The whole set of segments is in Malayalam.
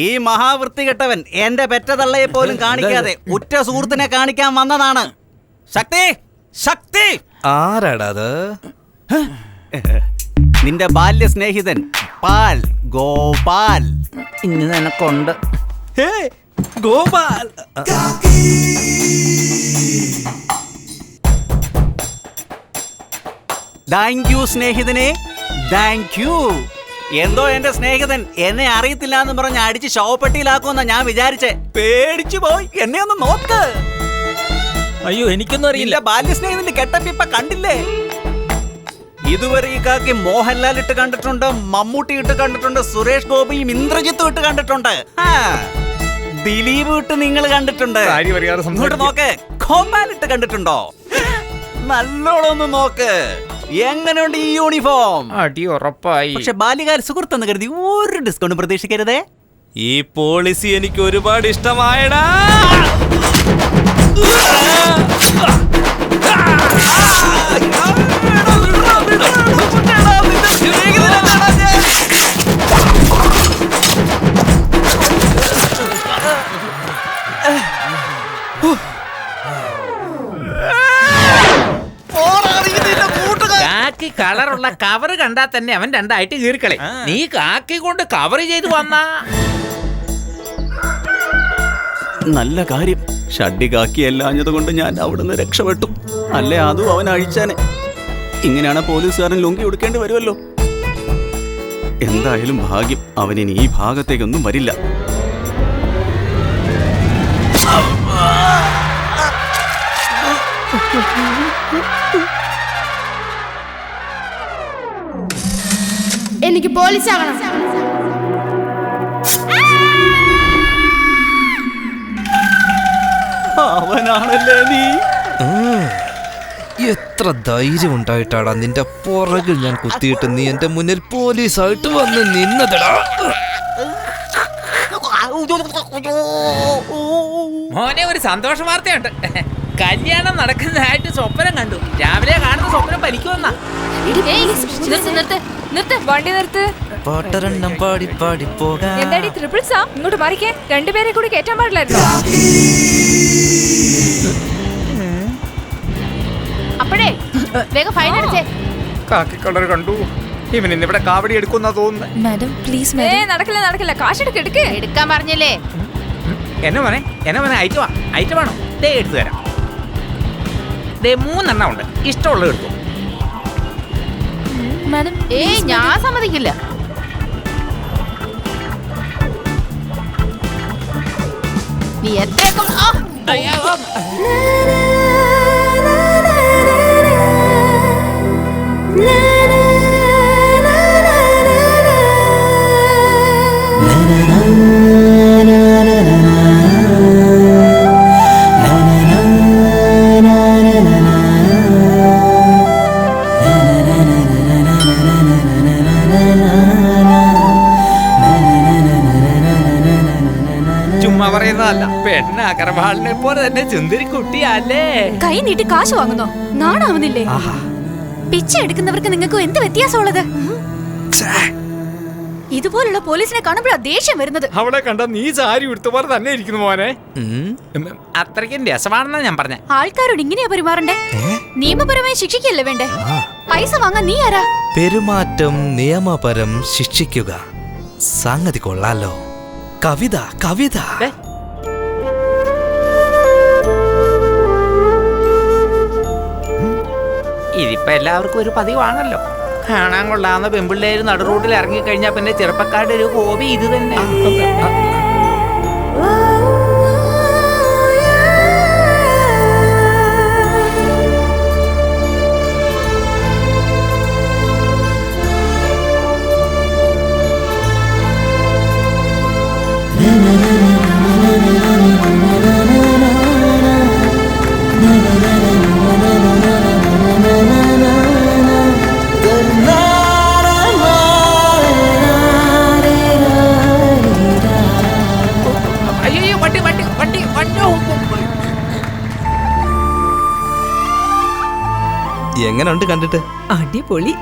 ഈ മഹാവൃത്തികെട്ടവൻ എന്റെ പെറ്റതള്ളയെ പോലും കാണിക്കാതെ ഉറ്റ സുഹൃത്തിനെ കാണിക്കാൻ വന്നതാണ്. ശക്തി, ശക്തി! ആരാടാ? നിന്റെ ബാല്യ സ്നേഹിതൻ പാൽ, ഗോപാൽ. ഇന്ന് നിനക്കുണ്ട്. ഗോപാൽ, താങ്ക് യു സ്നേഹിതനെ, താങ്ക് യു. എന്തോ എന്റെ സ്നേഹിതൻ എന്നെ അറിയത്തില്ല എന്ന് പറഞ്ഞ് അടിച്ച് ശവപ്പെട്ടിയിലാക്കുമെന്നാ ഞാൻ വിചാരിച്ചേ. പേടിച്ചു പോയി. എന്നെ ഒന്ന് നോക്ക്. അയ്യോ എനിക്കൊന്നും അറിയില്ല. ബാല്യ സ്നേഹിതന്റെ കെട്ടപ്പ് ഇപ്പൊ കണ്ടില്ലേ? ഇതുവരെ ഈ കാക്കി മോഹൻലാൽ ഇട്ട് കണ്ടിട്ടുണ്ട്, മമ്മൂട്ടി ഇട്ട് കണ്ടിട്ടുണ്ട്, സുരേഷ് ഗോപിയും ഇന്ദ്രജിത്തും ഇട്ട് കണ്ടിട്ടുണ്ട്, ദിലീപ് ഇട്ട് നിങ്ങൾ കണ്ടിട്ടുണ്ട്. നോക്ക്, ഗോപാൽ ഇട്ട് കണ്ടിട്ടുണ്ടോ? നല്ലോണം നോക്ക്. എങ്ങനെയുണ്ട് ഈ യൂണിഫോം? അടി ഉറപ്പായി. പക്ഷെ ബാല്യകാല സുഹൃത്തെന്ന് കരുതി ഒരു ഡിസ്കൗണ്ട് പ്രതീക്ഷിക്കരുതേ. ഈ പോളിസി എനിക്ക് ഒരുപാട് ഇഷ്ടമായടാ. കാക്കി കളറുള്ള കവർ കണ്ടാ തന്നെ അവൻ രണ്ടായിട്ട് കീറിക്കളെ. നീ കാക്കി കൊണ്ട് കവർ ചെയ്ത് വന്നാ നല്ല കാര്യം. ഷഡ്ഡി കാക്കിയല്ലാഞ്ഞത് കൊണ്ട് ഞാൻ അവിടുന്ന് രക്ഷപ്പെട്ടു. അല്ലേ അതും അവൻ അഴിച്ചാനെ. ഇങ്ങനെയാണ് പോലീസുകാരൻ ലുങ്കി ഉടുക്കേണ്ടി വരുമല്ലോ. എന്തായാലും ഭാഗ്യം, അവനിനി ഈ ഭാഗത്തേക്കൊന്നും വരില്ല. എനിക്ക് പോലീസാകണം. അവനാണല്ലേ നീ? എത്ര ധൈര്യം ഉണ്ടായിട്ടാടാ നിന്റെ പുറകിൽ ഞാൻ കുത്തിയിട്ട് നീ എന്റെ മുന്നിൽ പോലീസായിട്ട് വന്ന് നിന്നതടാ. മോനെ ഒരു സന്തോഷ വാർത്തയുണ്ട്. കല്യാണം നടക്കുന്നതായിട്ട് സ്വപ്നം കണ്ടു. രാവിലെ കാണുന്ന സ്വപ്നം പരിക്കുമെന്നാ. വണ്ടി നിർത്ത്. പാട്ടരെണ്ണം പാടി പാടി പോകാം. എന്താടി ട്രിപ്പിൾസാ? ഇങ്ങോട്ട് മാറിക്കേ. രണ്ടുപേരെ കൂടി കയറ്റാൻ പാടില്ലായിരുന്നു. അപ്പോഴേ വേഗം ഫൈൻ അടിച്ചേ. കാക്കിക്കളർ കണ്ടു. ഇവൻ ഇന്നിവിടെ കാവടി എടുക്കുന്ന തോന്നുന്നു. Madam please. നടക്കില്ല നടക്കില്ല. കാശ് എടുക്കാൻ പറഞ്ഞില്ലേ? എന്നെ മോനെ ഐറ്റം വേണോ? ദേ എടുത്തു തരാം. ദേ 3 എണ്ണം ഉണ്ട്. ഇഷ്ടമുള്ളത് എടുത്തു. മാഡം ഞാൻ സമ്മതിക്കില്ല. നീ എത്രയൊക്കെ ചുമ്മാ പറയുന്നതല്ല. പെണ്ണാകർവാളിനെ പോലെ തന്നെ ചുന്ദരി കുട്ടിയല്ലേ. കൈ നീട്ടി കാശ് വാങ്ങുന്നോ? നാണാവുന്നില്ലേ? പിച്ച എടുക്കുന്നവർക്ക് നിങ്ങൾക്ക് എന്ത് വ്യത്യാസമുള്ളത്? ഇതുപോലുള്ള പോലീസിനെ കാണുമ്പോഴാ ദേഷ്യം വരുന്നത്. അവളെ കണ്ട നീ സാരി ഉടുത്ത പോലെ തന്നെ ഇരിക്കുന്നു മോനെ. അത്രയ്ക്കും രസമാണെന്നാ ഞാൻ പറഞ്ഞ. ആൾക്കാരോട് ഇങ്ങനെയാ പെരുമാറണ്ടേ? നിയമപരമായി ശിക്ഷിക്കല്ലേ വേണ്ടേ? പൈസ വാങ്ങാൻ നീ ആരാ? പെരുമാറ്റം നിയമപരം ശിക്ഷിക്കുക. സംഗതി കൊള്ളാലോ. കവിത കവിത. ഇതിപ്പോ എല്ലാവർക്കും ഒരു പതിവാണല്ലോ. കാണാൻ കൊള്ളാവുന്ന പെമ്പിള്ളേര് നടു റോഡിൽ ഇറങ്ങിക്കഴിഞ്ഞാൽ പിന്നെ ചെറുപ്പക്കാരുടെ ഒരു ഹോബി ഇത് തന്നെ. എങ്ങനെയുണ്ട് കണ്ടിട്ട്? അടിപൊളി.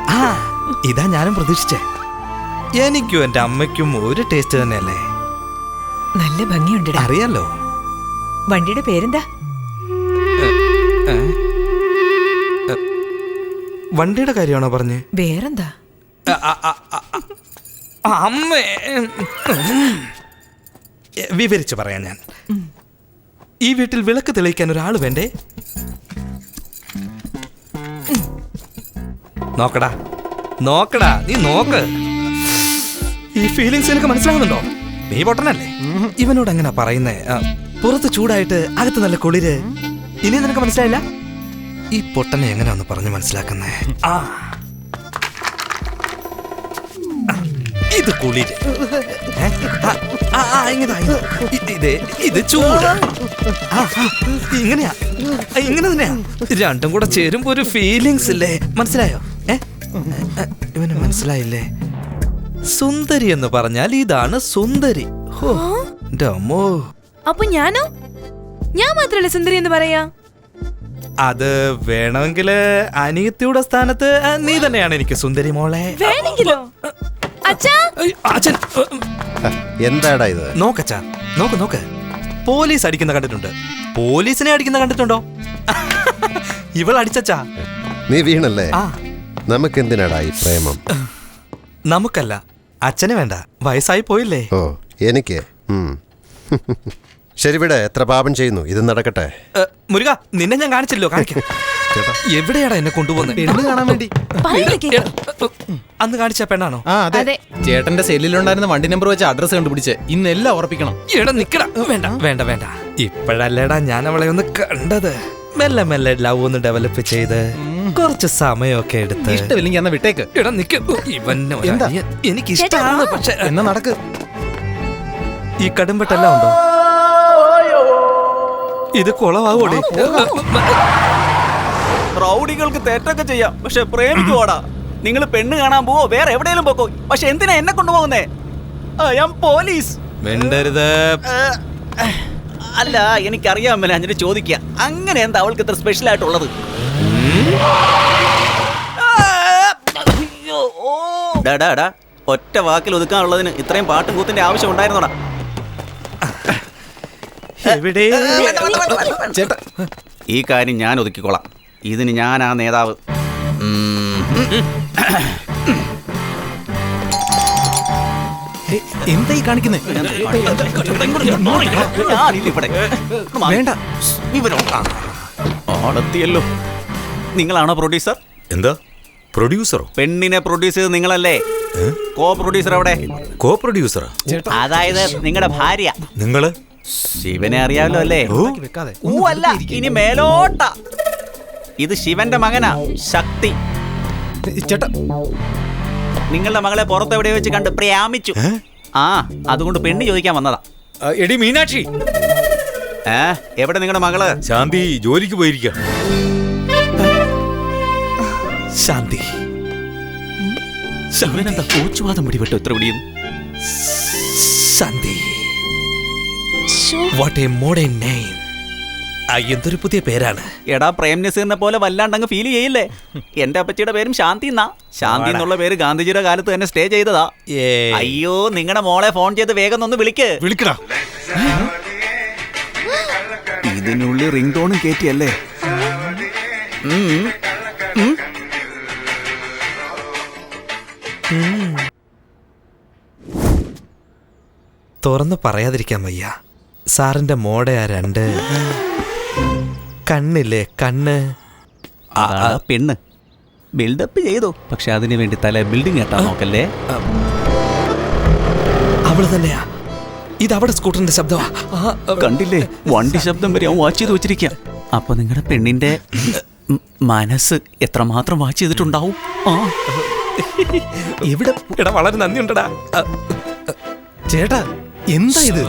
ഇതാ ഞാനും പ്രതീക്ഷിച്ചേ. എനിക്കും എന്റെ അമ്മയ്ക്കും ഒരു ടേസ്റ്റ് തന്നെയല്ലേ. നല്ല ഭംഗിയുണ്ടടാ. അറിയാലോ. വണ്ടിയുടെ പേരെന്താ? വണ്ടിയുടെ കാര്യമാണോ പറഞ്ഞേ? വേറെന്താ? അമ്മേ, വിവരിച്ചു പറയാം ഞാൻ. ഈ വീട്ടിൽ വിളക്ക് തെളിയിക്കാൻ ഒരാൾ വേണ്ടേ? നോക്കടാ നോക്കടാ, നീ നോക്ക്. ഈ ഫീലിങ്സ് എനിക്ക് മനസ്സിലാവുന്നുണ്ടോ? നീ പൊട്ടനല്ലേ? ഇവനോട് എങ്ങനെ പറയുന്നേ? പുറത്ത് ചൂടായിട്ട് അകത്ത് നല്ല കുളിര്. ഇനി നിനക്ക് മനസ്സിലായില്ല? ഈ പൊട്ടനെ എങ്ങനെയാ ഒന്ന് പറഞ്ഞു മനസ്സിലാക്കുന്നേ? ഇത് കുളിര്, ഇത് ചൂട്. ഇങ്ങനെയാ, ഇങ്ങനെ തന്നെയാ. രണ്ടും കൂടെ ചേരുമ്പോ ഒരു ഫീലിങ്സ് ഇല്ലേ? മനസ്സിലായോ? ഇവന് മനസ്സിലായില്ലേ? സുന്ദരി എന്ന് പറഞ്ഞാൽ ഇതാണ് സുന്ദരി. അമ്മോ, അപ്പൊ ഞാനോ? ഞാൻ മാത്രല്ലേ സുന്ദരി എന്ന് പറയാ? അത് വേണമെങ്കിൽ അനിയത്തിയുടെ സ്ഥാനത്ത് നീ തന്നെയാണ് എനിക്ക് സുന്ദരി മോളെ. വേണമെങ്കിലോ? അച്ഛാ, അച്ഛൻ എന്താടാ ഇത്? നോക്കച്ചാ, നോക്ക് നോക്ക്. പോലീസ് അടിക്കുന്ന കണ്ടിട്ടുണ്ട്, പോലീസിനെ അടിക്കുന്ന കണ്ടിട്ടുണ്ടോ? ഇവൾ അടിച്ചാ. നീ വീണല്ലേ? നമുക്കെന്തിനാടാ ഈ പ്രേമം? നമുക്കല്ല, അച്ഛന് വേണ്ട, വയസ്സായി പോയില്ലേ? ഓ, എനിക്ക്. ശരി, വിടെ എത്ര പാപം ചെയ്യുന്നു, ഇത് നടക്കട്ടെ. മുരുക, നിന്നെ ഞാൻ കാണിച്ചല്ലോ, കാണിക്കാം. എവിടെയാടാ എന്നെ കൊണ്ടുപോകുന്നത്? പെണ്ണ് കാണാൻ വേണ്ടി. അന്ന് കാണിച്ച പെണ്ണാണോ? അതെ. ചേട്ടന്റെ സെല്ലിലുണ്ടായിരുന്ന വണ്ടി നമ്പർ വെച്ച് അഡ്രസ് കണ്ടുപിടിച്ച് ഇന്നെല്ലാം ഉറപ്പിക്കണം. എടാ നിക്കടാ. വേണ്ട വേണ്ട വേണ്ട, ഇപ്പോഴല്ലേടാ ഞാൻ അവളെ ഒന്ന് കണ്ടത്. മെല്ലെ മെല്ലെ ലവ് ഒന്ന് ഡെവലപ്പ് ചെയ്ത് കുറച്ച് സമയമൊക്കെ എടുത്ത്. ഇഷ്ടമില്ലെങ്കിൽ എന്നാ വിട്ടേക്ക്. എടാ നിക്ക്. എനിക്ക് ഇഷ്ടമാണ്, പക്ഷെ എന്നാ നടക്ക്. ഈ കടുംപെട്ടെല്ലാം ഉണ്ടോ? ഇത് കുളവാവോടെ? റൗഡികൾക്ക് തെറ്റൊക്കെ ചെയ്യാം, പക്ഷെ പ്രേമിക്കുവാടാ. നിങ്ങൾ പെണ്ണ് കാണാൻ പോവോ, വേറെ എവിടെയെങ്കിലും പോക്കോ, പക്ഷെ എന്തിനാ എന്നെ കൊണ്ടുപോകുന്നേ? ഞാൻ പോലീസ്. മിണ്ടരുത്. അല്ല, എനിക്കറിയാൻ മേലെ അഞ്ചിന് ചോദിക്കുക, അങ്ങനെ എന്താ അവൾക്ക് ഇത്ര സ്പെഷ്യൽ ആയിട്ടുള്ളത്? ഒറ്റ വാക്കിൽ ഒതുക്കാനുള്ളതിന് ഇത്രയും പാട്ടും കൂത്തിന്റെ ആവശ്യം ഉണ്ടായിരുന്നോടാ? ചേട്ടാ, ഈ കാര്യം ഞാൻ ഒതുക്കിക്കോളാം. ഇതിന് ഞാൻ ആ നേതാവ്. എന്തായി കാണിക്കുന്നേ? വേണ്ട, ആളെത്തിയല്ലോ. നിങ്ങളാണോ പ്രൊഡ്യൂസർ? എന്താ പ്രൊഡ്യൂസറോ? പെണ്ണിനെ പ്രൊഡ്യൂസ് ചെയ്ത് നിങ്ങളല്ലേ? കോ പ്രൊഡ്യൂസർ അവിടെ? കോ പ്രൊഡ്യൂസറാ? അതായത് നിങ്ങളുടെ ഭാര്യ. നിങ്ങള് ശിവനെ അറിയാമല്ലോ അല്ലേ? അല്ല, ഇനി മേലോട്ട. ഇത് ശിവന്റെ മകനാ, ശക്തി. ചേട്ടാ, നിങ്ങളുടെ മകളെ പുറത്തെവിടെ വെച്ച് കണ്ട് പ്രയാമിച്ചു. അതുകൊണ്ട് പെണ്ണ് ചോദിക്കാൻ വന്നതാ. എടി മീനാക്ഷി. എവിടെ നിങ്ങളുടെ മകള്? ശാന്തി ജോലിക്ക് പോയിരിക്ക. ശാന്തി, ശിവനെന്താ കോച്ചുവാദം പിടിപെട്ടു ഇത്ര പിടിയുന്നു? ശാന്തി, വാട്ട് എ മോഡേൺ നെയിം. എന്തൊരു പുതിയ പേരാണ്. എടാ, പ്രേം നസീറിനെ പോലെ വല്ലാണ്ടങ്ങ് ഫീൽ ചെയ്യില്ലേ? എന്റെ അപ്പച്ചിയുടെ പേരും ശാന്തി എന്നാ. ശാന്തി എന്നുള്ള പേര് ഗാന്ധിജിയുടെ കാലത്ത് തന്നെ സ്റ്റേ ചെയ്തതാ. അയ്യോ, നിങ്ങളുടെ മോളെ ഫോൺ ചെയ്ത് വേഗം ഒന്ന് വിളിക്കടാ. ഇതിനുള്ളിൽ റിംഗ് ടോണും കേറ്റിയല്ലേ? തുറന്ന് പറയാതിരിക്കാൻ വയ്യ. സാറിന്റെ മോടെ ആ രണ്ട് കണ്ണില്ലേ, കണ്ണ്. പെണ്ണ് ബിൽഡപ്പ് ചെയ്തു, പക്ഷെ അതിനു വേണ്ടി തല ബിൽഡിംഗ് കേട്ടാ നോക്കല്ലേ. അവള് തന്നെയാ. ഇത് അവിടെ സ്കൂട്ടറിന്റെ ശബ്ദമാ. കണ്ടില്ലേ, വണ്ടി ശബ്ദം വരെ അവൻ വാച്ച് ചെയ്ത് വെച്ചിരിക്കാം. അപ്പൊ നിങ്ങളുടെ പെണ്ണിന്റെ മനസ്സ് എത്രമാത്രം വാച്ച് ചെയ്തിട്ടുണ്ടാവും. ഇവിടെ എടാ, വളരെ നന്ദിയുണ്ടടാ. ചേട്ടാ, എന്താ ഇത്?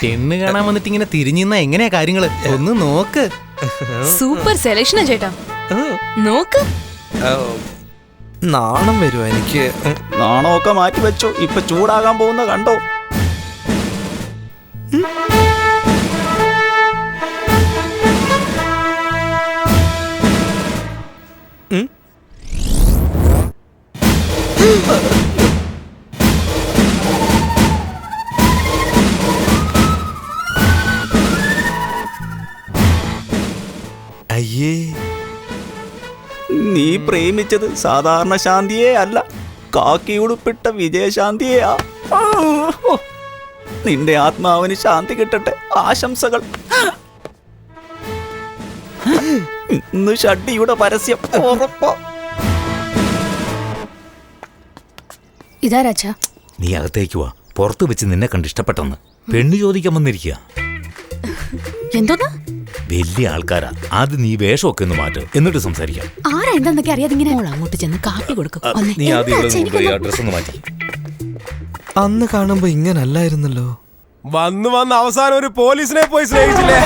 പെണ്ണ് കാണാൻ വന്നിട്ട് ഇങ്ങനെ തിരിഞ്ഞിന്ന എങ്ങനെയാ കാര്യങ്ങള്? ഒന്ന് നോക്ക്. സൂപ്പർ സെലക്ഷനാ ചേട്ടാ. നോക്ക്. നാണം വരുമോ എനിക്ക്? നാണമൊക്കെ മാറ്റി വെച്ചോ, ഇപ്പൊ ചൂടാകാൻ പോകുന്ന കണ്ടോ. അയ്യേ, നീ പ്രേമിച്ചത് സാധാരണ ശാന്തിയേ അല്ല, കാക്കിയുടുപ്പിട്ട വിജയശാന്തിയെയാ. നിന്റെ ആത്മാവിന് ശാന്തി കിട്ടട്ടെ. ആശംസകൾ. ഇന്ന് ഷഡ്ഡിയുടെ പരസ്യം ഉറപ്പാ. ഇതാ രാജാ. നീ അകത്തേക്ക് വാ. പുറത്ത് വെച്ച് നിന്നെ കണ്ട് ഇഷ്ടപ്പെട്ടെന്ന് പെണ്ണ് ചോദിക്കാൻ വന്നിരിക്കുക. എന്തോന്നാ? വലിയ ആൾക്കാരാ. ആദ്യം നീ വേഷമൊക്കെ ഒന്ന് മാറ്റും, എന്നിട്ട് സംസാരിക്കാം. ആരാ എന്താന്നൊക്കെ അറിയാതെ ഇങ്ങനെ അങ്ങോട്ട് ചെന്ന് കാപ്പി കൊടുക്കും. നീ ആദ്യം ഇവിടെ നിന്ന് പോയി ആ ഡ്രസ് ഒന്ന് മാറ്റി. അന്ന് കാണുമ്പോ ഇങ്ങനല്ലായിരുന്നല്ലോ. വന്ന് അവസാനം ഒരു പോലീസിനെ പോയി സ്നേഹിച്ചില്ലേ?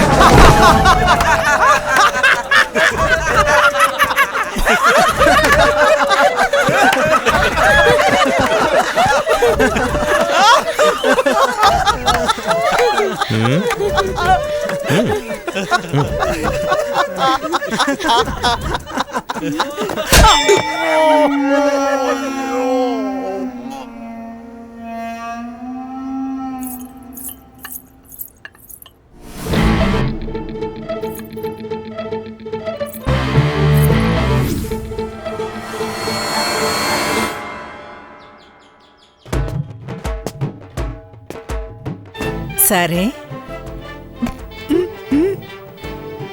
സാറേ,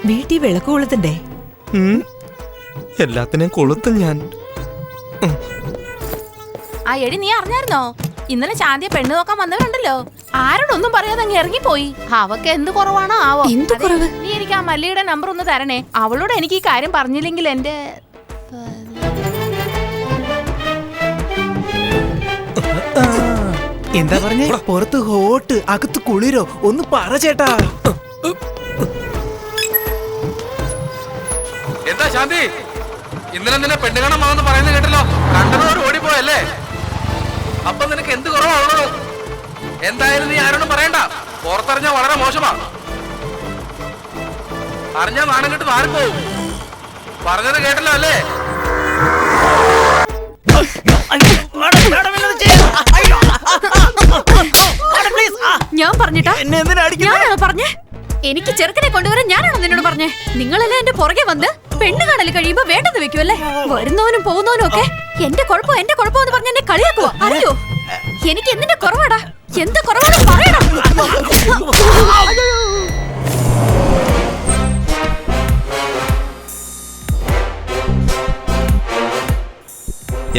വീട്ടിൽ വിളക്ക് കൊളുത്തണ്ടേ? എല്ലാത്തിനെയും കൊളുത്തും ഞാൻ. ആ എടി, നീ അറിഞ്ഞായിരുന്നോ? ഇന്നലെ ശാന്തിയെ പെണ്ണ് നോക്കാൻ വന്നവരുണ്ടല്ലോ, ആരോടൊന്നും പറയാതെ അങ്ങ് ഇറങ്ങിപ്പോയി. അവക്ക് എന്ത് കുറവാണോ ആവോ. എന്ത് കുറവ്? നീ എനിക്ക് ആ മല്ലിയുടെ നമ്പർ ഒന്ന് തരണേ. അവളോട് എനിക്ക് ഈ കാര്യം പറഞ്ഞില്ലെങ്കിൽ എന്റെ എന്താ പറഞ്ഞേ? പുറത്ത് ഹോട്ട്, അകത്ത് കുളിരോ? ഒന്ന് പറ ചേട്ടാ. എന്താ ശാന്തി, ഇന്നലെ നിന്നെ പെണ്ണ് കാണാൻ വന്നെന്ന് പറയുന്നത് കേട്ടല്ലോ. കണ്ടതോട് ഓടിപ്പോയല്ലേ? അപ്പൊ നിനക്ക് എന്ത് കുറവാണോ? എന്തായാലും നീ ആരോടും പറയണ്ട. പുറത്തറിഞ്ഞാ വളരെ മോശമാ. അറിഞ്ഞാ നാണം കെട്ട് മാറിപ്പോവും. പറഞ്ഞത് കേട്ടല്ലോ അല്ലേ? ഞാൻ പറഞ്ഞിട്ടാ? ഞാനാണോ പറഞ്ഞേ? എനിക്ക് ചെറുക്കനെ കൊണ്ടുവരാൻ ഞാനാണോ നിന്നോട് പറഞ്ഞേ? നിങ്ങളെല്ലാം എന്റെ പുറകെ വന്ന് പെണ്ണ് കാണൽ കഴിയുമ്പോ വേണ്ടെന്ന് വെക്കുമല്ലേ? വരുന്നവനും പോകുന്നവനും ഒക്കെ എന്റെ കുഴപ്പം എന്ന് പറഞ്ഞ എന്നെ കളിയാക്കുവോ? അറിയോ എനിക്ക് എന്തിന്റെ കുറവാടാ? എന്ത് കുറവാണ് പറയണം.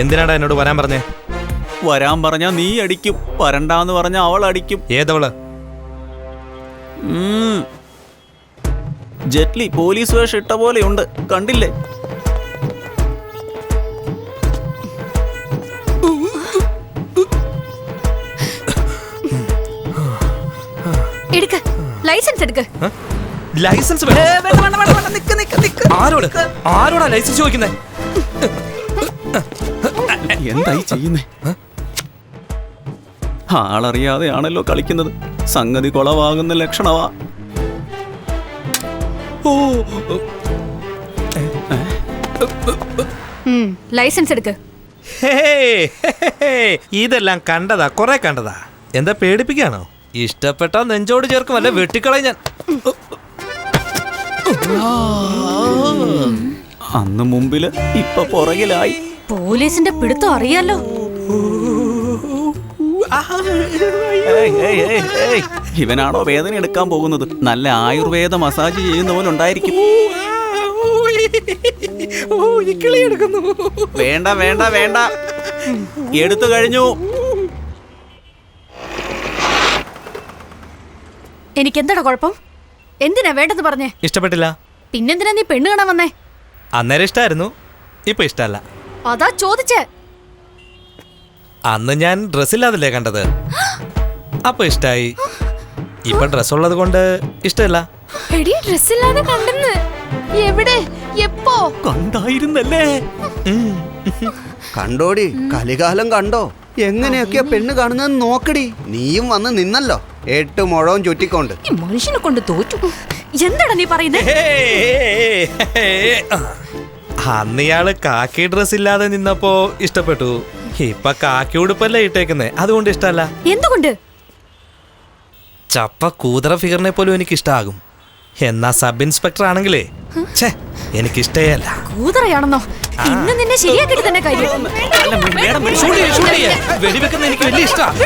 എന്തിനാടാ എന്നോട് വരാൻ പറഞ്ഞേ? വരാൻ പറഞ്ഞാ നീ അടിക്കും, വരണ്ടാന്ന് പറഞ്ഞാ അവൾ അടിക്കും. ഏതവള്? ജെറ്റ്ലി പോലീസ് വേഷം ഇട്ട പോലെയുണ്ട്, കണ്ടില്ലേ? എടുക്ക, ലൈസൻസ് എടുക്ക. ലൈസൻസ് ആരോടാ ലൈസൻസ് ചോദിക്കുന്നേ? എന്തായി ചെയ്യുന്നേ? ആളറിയാതെയാണല്ലോ കളിക്കുന്നത്. സംഗതി കൊളവാകുന്ന ലക്ഷണവാ. ലൈസൻസ് എടുക്ക. ഇതെല്ലാം കണ്ടതാ, കുറെ കണ്ടതാ. എന്താ പേടിപ്പിക്കാണോ? ഇഷ്ടപ്പെട്ട നെഞ്ചോട് ചേർക്കും, അല്ലെ വെട്ടിക്കളയും ഞാൻ. അന്ന് മുമ്പില് ഇപ്പൊ പുറകിലായി. പോലീസിന്റെ പിടുത്തം അറിയാലോ. ഇവനാണോ വേദന എടുക്കാൻ പോകുന്നത്? നല്ല ആയുർവേദ മസാജ് ചെയ്യുന്ന പോലെ ഉണ്ടായിരിക്കും. വേണ്ട വേണ്ട വേണ്ട, എടുത്തു കഴിഞ്ഞു. എനിക്ക് എന്താടാ കുഴപ്പം? എന്തിനാ വേണ്ടെന്ന് പറഞ്ഞേ? ഇഷ്ടപ്പെട്ടില്ല. പിന്നെന്തിനാ നീ പെണ്ണ് കാണാൻ വന്നേ? അന്നേരം ഇഷ്ടായിരുന്നു, ഇപ്പൊ ഇഷ്ടല്ല. അതാ ചോദിച്ചേ. അന്ന് ഞാൻ ഡ്രസ്സില്ലാതല്ലേ കണ്ടത്, അപ്പൊ ഇഷ്ടായി. ഇപ്പൊ ഡ്രസ് ഉള്ളത് കൊണ്ട് ഇഷ്ടമല്ല. എടി, ഡ്രസ്സില്ലാതെ കണ്ടെന്ന്? എവിടെ? എപ്പോ? കണ്ടായിരുന്നല്ലേ? കണ്ടോടി കലികാലം കണ്ടോ എങ്ങനെയൊക്കെയാ പെണ്ണ് കാണുന്നത് നോക്കടി. നീയും വന്ന് നിന്നല്ലോ 8 മുഴവും ചുറ്റിക്കൊണ്ട്. ഈ മനുഷ്യനെ കൊണ്ട് തോറ്റു. എന്താണ് നീ പറയുന്നത്? അന്ന് ഇയാള് കാക്കി ഡ്രസ് ഇല്ലാതെ നിന്നപ്പോ ഇഷ്ടപ്പെട്ടു. ഇപ്പൊ കാക്കി ഉടുപ്പല്ലേ ഇട്ടേക്കുന്നേ, അതുകൊണ്ട് ഇഷ്ടല്ല. എന്തുകൊണ്ട്? ചപ്പ കൂതറ ഫിഗറിനെ പോലും എനിക്ക് ഇഷ്ടമാകും. എന്നാ സബ് ഇൻസ്പെക്ടർ ആണെങ്കിലേ എനിക്കിഷ്ടേയല്ല. കൂതറയാണെന്നോ? ഇന്ന് നിന്നെ ശരിയാക്കിട്ട് തന്നെ കാര്യം. വെടിവെക്കുന്ന എനിക്ക് വലിയ ഇഷ്ടമാണ്.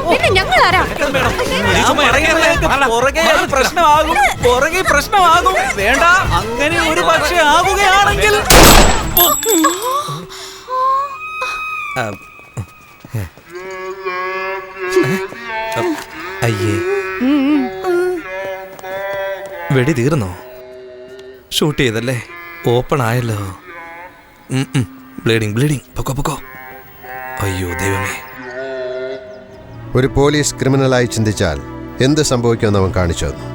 പിന്നെ ഞങ്ങൾ ആരാ? പ്രശ്നമാകും. വേണ്ട, അങ്ങനെ ഒരു പക്ഷേ ആകുകയാണെങ്കിൽ അയ്യേ, വെടി തീർന്നോ? ഷൂട്ട് ചെയ്തല്ലേ? ഓപ്പൺ ആയല്ലോ. ബ്ലീഡിങ്. പൊക്കോ. അയ്യോ ദൈവമേ. ഒരു പോലീസ് ക്രിമിനലായി ചിന്തിച്ചാൽ എന്ത് സംഭവിക്കുമെന്ന് അവൻ കാണിച്ചു തന്നു.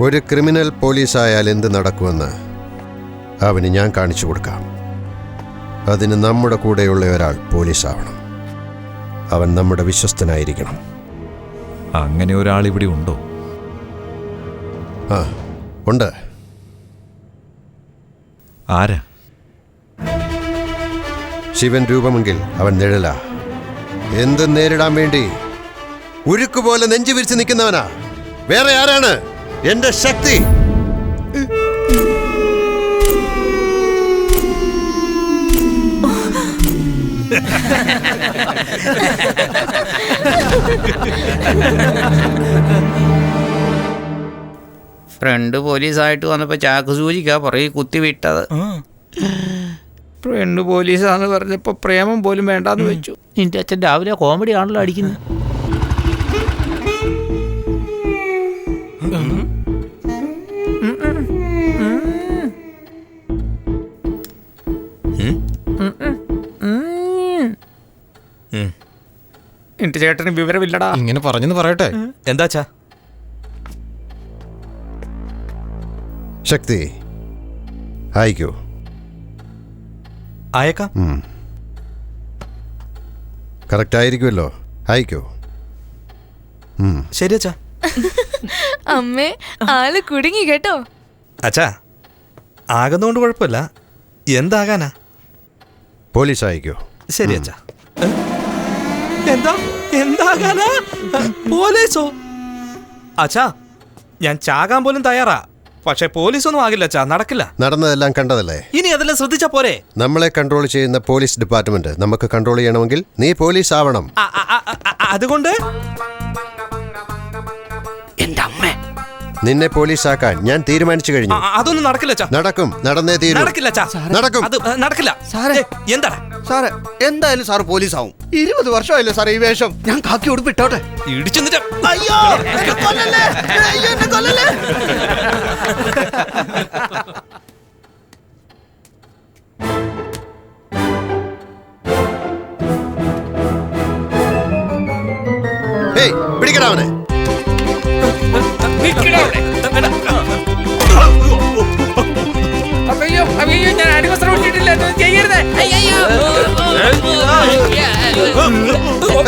ഒരു ക്രിമിനൽ പോലീസായാൽ എന്ത് നടക്കുമെന്ന് അവന് ഞാൻ കാണിച്ചു കൊടുക്കാം. അതിന് നമ്മുടെ കൂടെയുള്ള ഒരാൾ പോലീസാവണം. അവൻ നമ്മുടെ വിശ്വസ്തനായിരിക്കണം. അങ്ങനെ ഒരാൾ ഇവിടെ ഉണ്ടോ? ആ, ഉണ്ട്. ആരാ? ശിവൻ രൂപമെങ്കിൽ അവൻ നിഴലാ. എന്തും നേരിടാൻ വേണ്ടി ഉരുക്കുപോലെ നെഞ്ചു വിരിച്ച് നിൽക്കുന്നവനാ. വേറെ ആരാണ്? എന്റെ ശക്തി. ഫ്രണ്ട് പോലീസായിട്ട് വന്നപ്പോ ചാക്ക് സൂചിക്കാ പുറകെ കുത്തിവിട്ടത്. ഫ്രണ്ട് പോലീസാന്ന് പറഞ്ഞപ്പോ പ്രേമം പോലും വേണ്ടാന്ന് വെച്ചു. നിന്റെ അച്ഛൻ രാവിലെ കോമഡി ആണല്ലോ അടിക്കുന്നത്. എന്റെ ചേട്ടന് വിവരമില്ലടാ. ഇങ്ങനെ പറഞ്ഞെന്ന് പറയട്ടെ. എന്താച്ചാ? ശക്തി അയക്കൂ. അയക്കാം. കറക്റ്റ് ആയിരിക്കുമല്ലോ. അയക്കൂ. ശരി അച്ഛാ. അമ്മേ, ആള് കുടുങ്ങി കേട്ടോ. അച്ഛാ, ആകുന്നോണ്ട് കുഴപ്പമില്ല. എന്താകാനാ? പോലീസ് അയക്കൂ. ശരി അച്ഛാ. എന്താകാനാ? പോലീസോ? അച്ഛാ, ഞാൻ ചാകാൻ പോലും തയ്യാറാ. പക്ഷെ പോലീസൊന്നും ആകില്ല അച്ഛാ, നടക്കില്ല. നടന്നതെല്ലാം കണ്ടതല്ലേ? ഇനി അതെല്ലാം ശ്രദ്ധിച്ചാ പോരെ? നമ്മളെ കൺട്രോൾ ചെയ്യുന്ന പോലീസ് ഡിപ്പാർട്ട്മെന്റ് നമുക്ക് കൺട്രോൾ ചെയ്യണമെങ്കിൽ നീ പോലീസ് ആവണം. അതുകൊണ്ട് എന്റെ അമ്മേ, നിന്നെ പോലീസാക്കാൻ ഞാൻ തീരുമാനിച്ചു കഴിഞ്ഞു. അതൊന്നും നടക്കില്ല അച്ഛാ. നടക്കും. നടന്നേ തീരൂ. നടക്കില്ല അച്ഛാ. നടക്കും. അത് നടക്കില്ല. സാറേ, എന്താ സാറേ, എന്തായാലും സാർ പോലീസാവും. 20 വർഷമായില്ലേ സാറേ ഈ വേഷം. ഞാൻ കാക്കി ഉടുപ്പിട്ടോട്ടെ. ഇടിച്ചു നിന്നിട്ട് അയ്യോ, എന്നെ കൊല്ലല്ലേ. അയ്യോ, എന്നെ കൊല്ലല്ലേ. ഏയ്, പിടിക്കടാ അവനെ. അയ്യോ, ഞാൻ അടിവസ്ത്രം ഇട്ടിട്ടില്ല. ചെയ്യരുത്. അയ്യോ.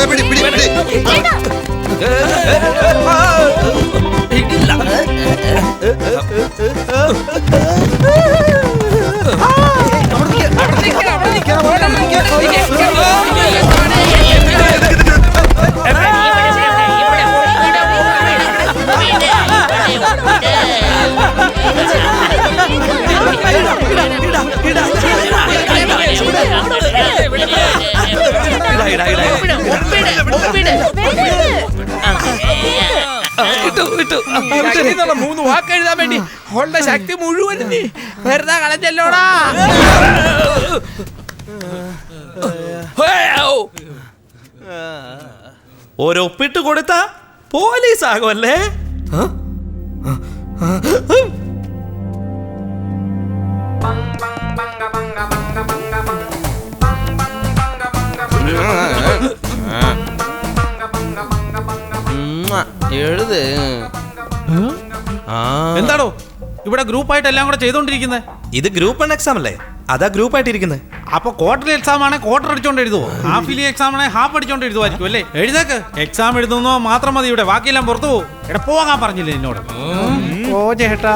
പിടി, പിടി, പിടി. മൂന്ന് വാക്ക് എഴുതാൻ വേണ്ടി ഉള്ള ശക്തി മുഴുവൻ നീ വെറുതെ കളഞ്ഞല്ലോടാ. ഒരൊപ്പിട്ട് കൊടുത്ത പോലീസ് ആകുമല്ലേ? എഴുത്. എന്താണോ ഇവിടെ ഗ്രൂപ്പായിട്ട് എല്ലാം കൂടെ ചെയ്തോണ്ടിരിക്കുന്നത്? ഇത് ഗ്രൂപ്പ് 1 എക്സാം അല്ലേ? അതാ ഗ്രൂപ്പ് ആയിട്ടിരിക്കുന്നത്. അപ്പൊ ക്വാർട്ടർ എക്സാം ആണെങ്കിൽ ക്വാർട്ടർ അടിച്ചോണ്ട് എഴുതുവോ? ഹാഫ് ഇയർലി എക്സാം ആണെങ്കിൽ ഹാഫ് അടിച്ചോണ്ട് എഴുതുമായിരിക്കും അല്ലേ? എഴുതേക്ക്. എക്സാം എഴുതുന്നോ മാത്രം മതി ഇവിടെ, ബാക്കിയെല്ലാം പുറത്തു പോകും. ഇവിടെ പോകാൻ പറഞ്ഞില്ലേ എന്നോട്? ഓ ചേട്ടാ.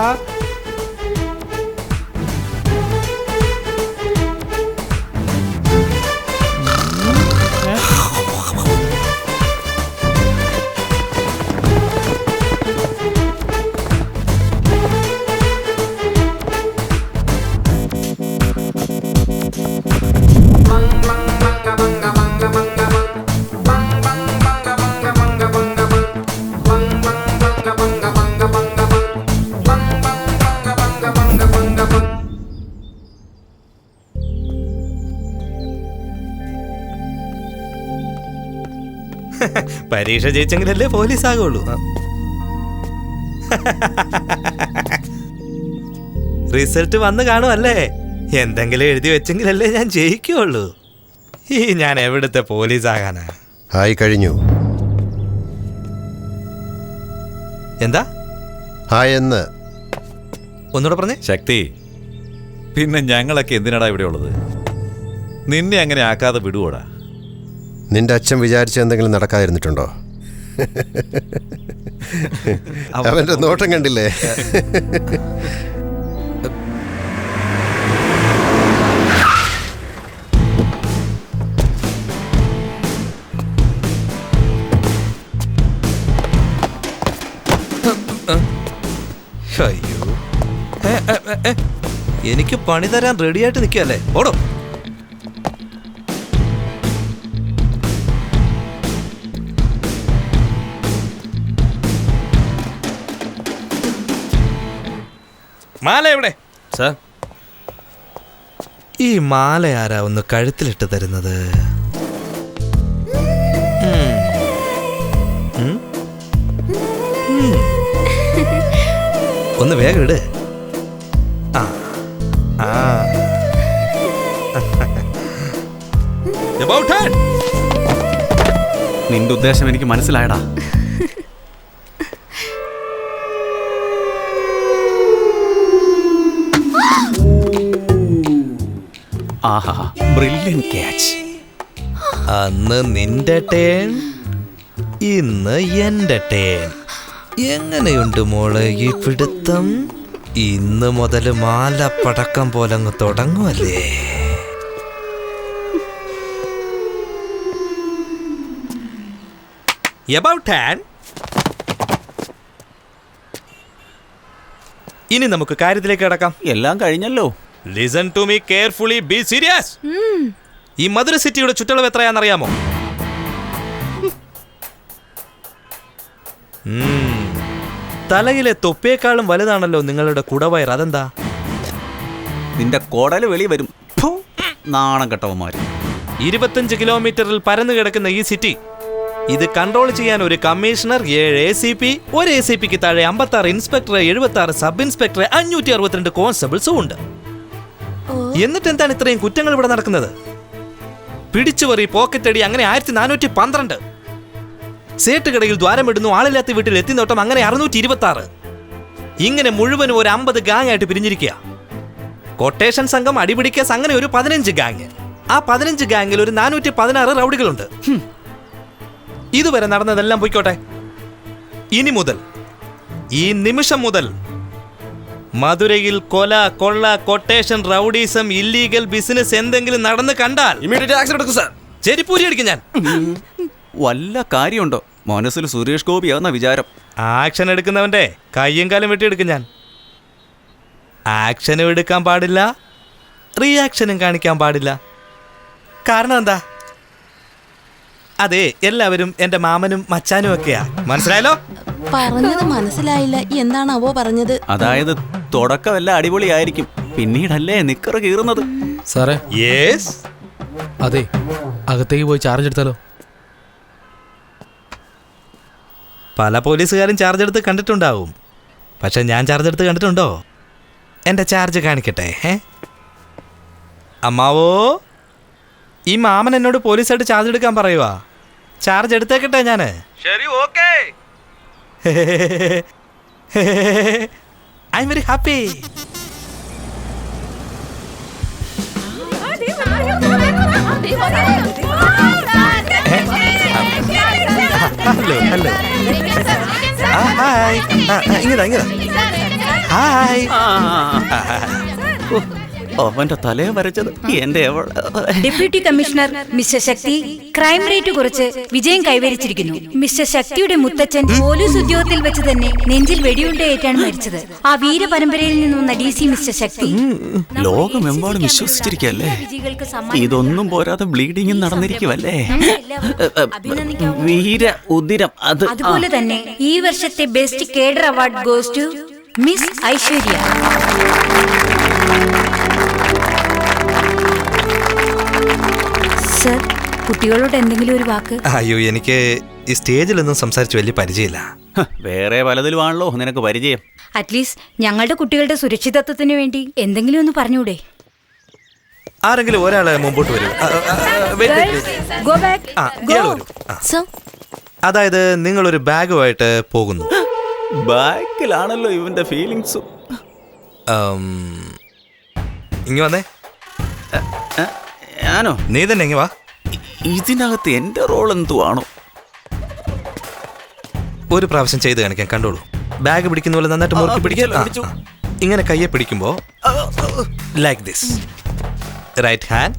പരീക്ഷ ജയിച്ചെങ്കിലല്ലേ പോലീസ് ആകുള്ളൂ. റിസൾട്ട് വന്ന് കാണുമല്ലേ? എന്തെങ്കിലും എഴുതി വെച്ചെങ്കിലല്ലേ ഞാൻ ജയിക്കുള്ളൂ. ഈ ഞാൻ എവിടുത്തെ പോലീസ് ആകാനാ? ആയി കഴിഞ്ഞു. എന്താ എന്ന് ഒന്നുകൂടെ പറഞ്ഞേ. ശക്തി, പിന്നെ ഞങ്ങളൊക്കെ എന്തിനാടാ ഇവിടെ ഉള്ളത്? നിന്നെ അങ്ങനെ ആക്കാതെ വിടുവോടാ? നിന്റെ അച്ഛൻ വിചാരിച്ച എന്തെങ്കിലും നടക്കാതിരുന്നിട്ടുണ്ടോ? അവന്റെ നോട്ടം കണ്ടില്ലേ? അയ്യോ, എനിക്ക് പണി തരാൻ റെഡിയായിട്ട് നിൽക്കല്ലേ? ഓടോ. മാല എവിടെ? സാർ, ഈ മാല ആരാ ഒന്ന് കഴുത്തിലിട്ട് തരുന്നത്? ഒന്ന് വേഗം ഇട്. നിന്റെ ഉദ്ദേശം എനിക്ക് മനസ്സിലായടാ. ആഹാ, ബ്രില്യന്റ് ക്യാച്ച്. അന്ന് നിന്റെ ടേൺ, ഇന്ന് എന്റെ ടേൺ. എങ്ങനെയുണ്ട് മോളെ ഈ പിടുത്തം? ഇന്ന് മുതൽ മാല പടക്കം പോലെ അങ്ങ് തുടങ്ങുമല്ലേ? ഇനി നമുക്ക് കാര്യത്തിലേക്ക് കിടക്കാം. എല്ലാം കഴിഞ്ഞല്ലോ. Listen to me carefully, be serious. ഈ മധുര സിറ്റിയുടെ ചുറ്റളവ് എത്രയാണെന്നറിയാമോ? തലയിലെ തൊപ്പിയേക്കാളും വലുതാണല്ലോ നിങ്ങളുടെ കുടവയർ. അതെന്താ? നിന്റെ കോടല് വെളി വരും. നാണം കെട്ടവന്മാര്. 25 കിലോമീറ്ററിൽ പരന്നു കിടക്കുന്ന ഈ സിറ്റി, ഇത് കൺട്രോൾ ചെയ്യാൻ ഒരു കമ്മീഷണർ, 7 ACP, ഒരു ACPക്ക് താഴെ 56 ഇൻസ്പെക്ടർ, 76 സബ് ഇൻസ്പെക്ടർ, 562 കോൺസ്റ്റബിൾസും ഉണ്ട്. എന്നിട്ട് എന്താണ് ഇത്രയും കുറ്റങ്ങൾ ഇവിടെ നടക്കുന്നത്? പിടിച്ചുപറി, പോക്കറ്റടി, അങ്ങനെ 1412. സേട്ടുകടയിൽ ദ്വാരമിടുന്നു, ആളില്ലാത്ത വീട്ടിൽ എത്തിനോട്ടം, അങ്ങനെ 626. ഇങ്ങനെ മുഴുവനും ഒരു 50 ഗാങ് ആയിട്ട് പിരിഞ്ഞിരിക്കുക. കൊട്ടേഷൻ സംഘം, അടിപിടി കേസ്, അങ്ങനെ ഒരു 15 ഗാങ്. ആ 15 ഗാങ്ങിൽ ഒരു 416 റൗഡികളുണ്ട്. ഇതുവരെ നടന്നതെല്ലാം പോയിക്കോട്ടെ. ഇനി മുതൽ, ഈ നിമിഷം മുതൽ മധുരയിൽ കൊല, കൊള്ള, കൊട്ടേഷൻ, റൗഡീസം, ഇല്ലീഗൽ ബിസിനസ് എന്തെങ്കിലും നടന്ന് കണ്ടാൽ ഇമ്മീഡിയറ്റ് ആക്ഷൻ എടുക്കും സാർ. ചെരിപ്പൂരി അടിക്കും ഞാൻ. വല്ല കാര്യമുണ്ടോ? മനസ്സിൽ സുരേഷ് ഗോപിയാവുന്ന വിചാരം. ആക്ഷൻ എടുക്കുന്നവന്റെ കയ്യും കാലും വെട്ടിയെടുക്കും ഞാൻ. ആക്ഷനും എടുക്കാൻ പാടില്ല, റിയാക്ഷനും കാണിക്കാൻ പാടില്ല. കാരണം എന്താ? അതെ, എല്ലാവരും എന്റെ മാമനും മച്ചാനും ഒക്കെയാ. മനസ്സിലായല്ലോ? പറഞ്ഞത് മനസ്സിലായില്ല. എന്താണാവോ പറഞ്ഞത്? അതായത് തുടക്കമെല്ലാം അടിപൊളിയായിരിക്കും, പിന്നീടല്ലേ നിക്കറ് കീറുന്നത്. സാറേ. യെസ്. അതെ, അകത്തേക്ക് പോയി ചാർജ് എടുത്താലോ? പല പോലീസുകാരും ചാർജ് എടുത്ത് കണ്ടിട്ടുണ്ടാവും, പക്ഷെ ഞാൻ ചാർജ് എടുത്ത് കണ്ടിട്ടുണ്ടോ? എൻ്റെ ചാർജ് കാണിക്കട്ടെ. അമ്മാവോ, ഈ മാമൻ എന്നോട് പോലീസായിട്ട് ചാർജ് എടുക്കാൻ പറയുവാ. ചാർജ് എടുത്തേക്കട്ടെ ഞാൻ. ശരി, okay. I am very happy. Hello hello. Hi. ഇങ്ങതാ ഇങ്ങതാ. ഹായ്. അവന്റെ തലയെ വരച്ചത് എന്റെ deputy commissioner mister Shakti crime rate കുറച്ച് വിജയം കൈവരിച്ചിരിക്കുന്നു. മിസ്റ്റർ ശക്തിയുടെ മുത്തച്ഛൻ പോലീസ് ഉദ്യോഗത്തിൽ വെച്ച് തന്നെ നെഞ്ചിൽ വെടിയുണ്ടയേറ്റാണ് മരിച്ചത്. ആ വീരപരമ്പരയിൽ നിന്ന് വന്ന DC മിസ്റ്റർ ശക്തി ലോകമെമ്പാടും വിശ്വസിച്ചിരിക്കല്ലേ. ഇതൊന്നും പോരാതെ ബ്ലീഡിംഗ് നടന്നിരിക്കുവല്ലേ. വീര ഉദിരം അത്. അതുപോലെ തന്നെ ഈ വർഷത്തെ best cadre award goes to miss Aishwarya. Sir, കുട്ടികളോട് എന്തെങ്കിലും ഒരു വാക്ക്. അയ്യോ, എനിക്ക് ഈ സ്റ്റേജിലൊന്നും സംസാരിച്ച് വലിയ പരിചയമില്ല. വേറെ പലതിലുമാണല്ലോ നിനക്ക് പരിചയം. അറ്റ്ലീസ്റ്റ് ഞങ്ങളുടെ കുട്ടികളുടെ സുരക്ഷിതത്വത്തിന് വേണ്ടി എന്തെങ്കിലും ഒന്ന് പറഞ്ഞൂടെ? ആരെങ്കിലും ഒരാളെ മുമ്പോട്ട് വരൂ. Go back. ഇയാൾ വരൂ. അതായത് നിങ്ങളൊരു ബാഗുമായിട്ട് പോകുന്നു. ബാക്കിലാണല്ലോ ഇവന്റെ ഫീലിങ്സ്. ഇങ്ങ വന്നേ. ഞാനോ? നീ തന്നെ ഇങ്ങ വാ. ഇതിനകത്ത് എന്റെ റോൾ എന്തുവാണോ? ഒരു പ്രാവശ്യം ചെയ്ത് കാണിക്കാൻ, കണ്ടോളൂ. ബാഗ് പിടിക്കുന്ന പോലെ നന്നായിട്ട് മുറുക്കി പിടിക്കാം. ഇങ്ങനെ കയ്യെ പിടിക്കുമ്പോ like this. Right hand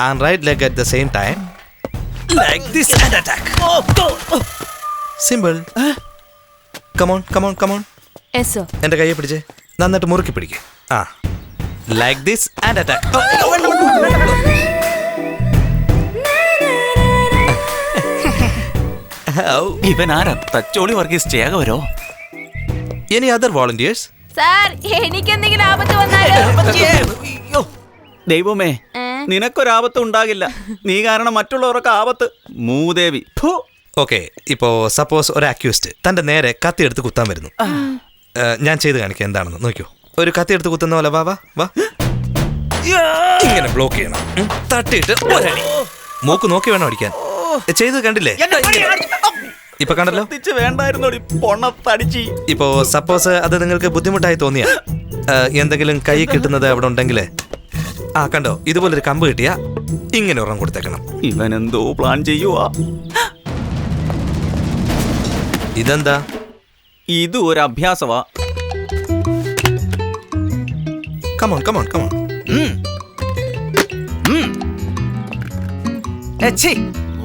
and right leg at the same time like this and attack. Simple. Come on come on come on. എന്റെ കയ്യെ പിടിച്ചേ, നന്നായിട്ട് മുറുക്കി പിടിക്കേ. Like this and attack. ഇവൻ ആരാ? തച്ചോളി വർഗീസ് ചേകവരോ? Any other volunteers? സാർ, എനിക്ക് എന്തെങ്കിലും ആപത്ത് വന്നാലോ? ദൈവമേ, നിനക്കൊരാപത്ത് ഉണ്ടാകില്ല. നീ കാരണം മറ്റുള്ളവർക്ക് ആപത്ത്. മൂദേവി. ഓക്കെ, ഇപ്പോ സപ്പോസ് ഒരു അക്യൂസ്ഡ് തന്റെ നേരെ കത്തി എടുത്ത് കുത്താൻ വരുന്നു. ഞാൻ ചെയ്ത് കാണിക്കാം എന്താണെന്ന് നോക്കിയോ. ഒരു കത്തി എടുത്ത് കുത്തുന്ന പോലെ വാ വാ വാ. ഇങ്ങനെ ബ്ലോക്ക് ചെയ്യണം. തട്ടിയിട്ട് ഒരടി. മൂക്ക് നോക്കി വേണം അടിക്കാൻ. ചെയ്ത് കണ്ടില്ലേ? ഇപ്പൊ കണ്ടല്ലോ. ഇപ്പോ സപ്പോസ് അത് നിങ്ങൾക്ക് ബുദ്ധിമുട്ടായി തോന്നിയ എന്തെങ്കിലും കൈ കിട്ടുന്നത് അവിടെ ഉണ്ടെങ്കിൽ കണ്ടോ, ഇതുപോലൊരു കമ്പ് കിട്ടിയാ ഇങ്ങനെ ഉറം കൊടുത്തേക്കണം. ഇവൻ എന്തോ പ്ലാൻ ചെയ്യുവാ. ഇതെന്താ? ഇത് ഒരു അഭ്യാസവാ. Come on come on come on.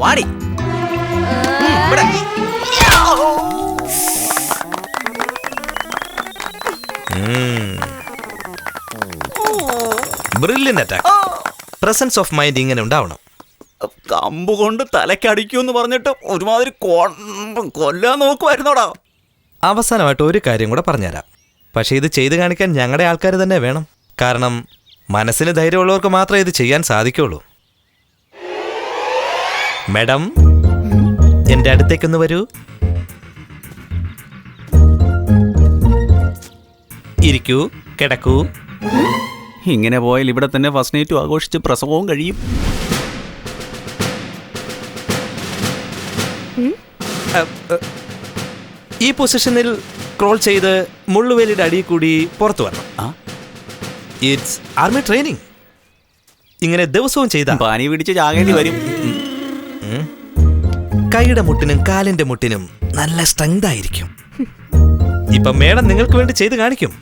വാടി. Brilliant attack. Presence of mind ഇങ്ങനെ ഉണ്ടാവണം. കമ്പ് കൊണ്ട് തലക്കടിക്കൂന്ന് പറഞ്ഞിട്ട് ഒരുമാതിരി കൊല്ലാൻ നോക്കുമായിരുന്നോടാ. അവസാനമായിട്ട് ഒരു കാര്യം കൂടെ പറഞ്ഞുതരാം. പക്ഷെ ഇത് ചെയ്ത് കാണിക്കാൻ ഞങ്ങളുടെ ആൾക്കാർ തന്നെ വേണം. കാരണം മനസ്സിന് ധൈര്യമുള്ളവർക്ക് മാത്രമേ ഇത് ചെയ്യാൻ സാധിക്കുള്ളൂ. മാഡം, എന്റെ അടുത്തേക്കൊന്ന് വരൂ. ഇരിക്കൂ, കിടക്കൂ. ഇങ്ങനെ പോയാൽ ഇവിടെ തന്നെ ഫസ്റ്റ് നൈറ്റും ആഘോഷിച്ച് പ്രസവവും കഴിയും. ഈ പൊസിഷനിൽ ക്രോൾ ചെയ്ത് മുള്ളുവേലിയുടെ അടിയിൽ കൂടി പുറത്തു വരണം. It's army training. ഇങ്ങനെ ദിവസവും ചെയ്താൽ പനി പിടിച്ച് ചാകേണ്ടി വരും. കൈയുടെ മുട്ടിനും കാലിന്റെ മുട്ടിനും നല്ല സ്ട്രെങ്ത് ആയിരിക്കും. ഇപ്പൊ മേഡം നിങ്ങൾക്ക് വേണ്ടി ചെയ്ത് കാണിക്കും.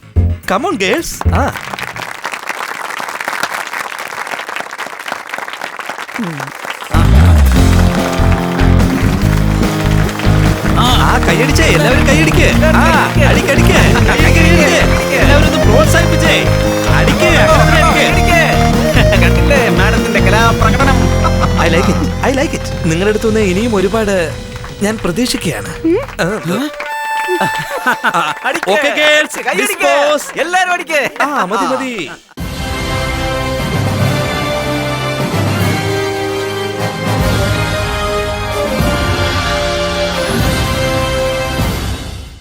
Come on girls. കൈയടിച്ചേ, എല്ലാവരും കൈയടിക്ക്. അടിക്കടിക്ക്, എല്ലാവരും ഒന്ന് പ്രോത്സാഹിപ്പിച്ചേ. അടിക്ക്. മാഡത്തിന്റെ കലാപ്രകടനം. I like it, I like it. നിങ്ങളുടെ അടുത്തുനിന്ന് ഇനിയും ഒരുപാട് ഞാൻ പ്രതീക്ഷിക്കുകയാണ്. എല്ലാരും അടിക്കേ. മതി മതി.